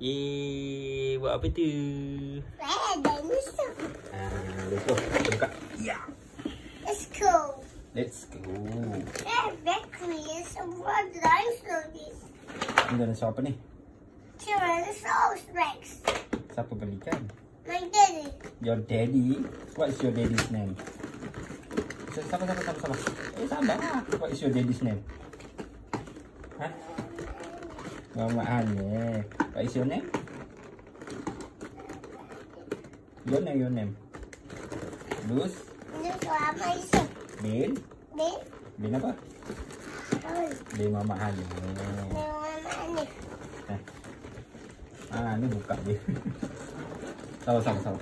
Buat apa tu? Dinosaur. Let's go. Kita buka. Ya. Let's go. Let's go. Bakery is a what dinosaur is. Ini dinosaur apa ni? Tyrannosaurus Rex. Siapa belikan? My daddy. Your daddy? What's your daddy's name? Sabar. Sabar. What is your daddy's name? Hah? Mama Ane. What is your name? Your name. Luz? Look what my son. Bin? Then, Bin apa? Bin Mama Ane. Ni buka dia. Sabar.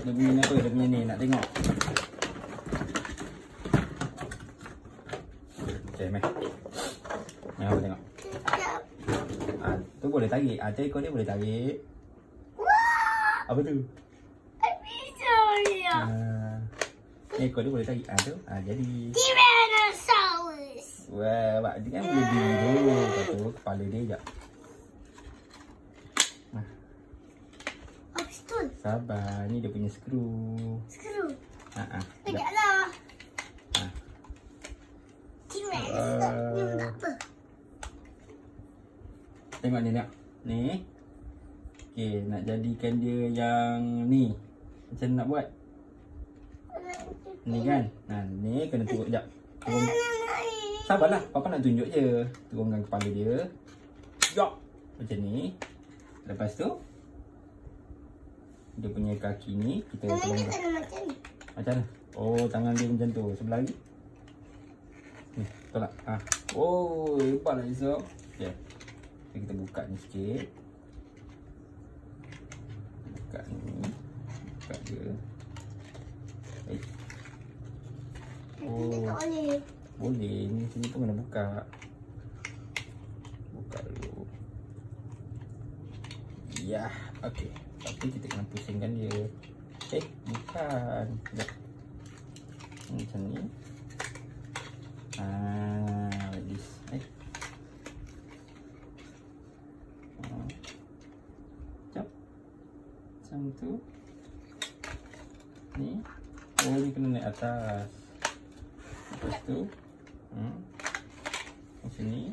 Dia bunyi apa? Dia bunyi ni, nak tengok. Okay, meh. Yang apa tengok? Tu boleh tarik. Tu ekor dia boleh tarik. Apa tu? Ekor dia boleh tarik. Tu. Jadi. Tyrannosaurus. Wah, dia kan boleh diri tu. Lepas tu, kepala dia sekejap. Sabar, ni dia punya skru. Skru. Sekejap. Tyrannosaurus ni apa? Tengok ni. Okay, nak jadikan dia yang ni. Macam mana nak buat? Ni kan? Ni kena turun sekejap. Sabarlah, Papa nak tunjuk je. Turunkan kepala dia. Yok. Macam ni. Lepas tu dia punya kaki ni kita turunkan. Macam mana? Oh, tangan dia macam tu. Sebelah lagi. Ni, tolak. Oh, hebatlah Izzah. Okay. Kita buka ni sikit. Buka ni. Buka dia. Oh, boleh. Ni sini pun kena buka. Buka dulu. Ya, okey. Tapi kita kena pusingkan dia. Bukan. Sekejap. Macam ni. Like this. Sekejap. Macam tu. Ni. Oh, ni kena naik atas. Lepas tu. Macam ni.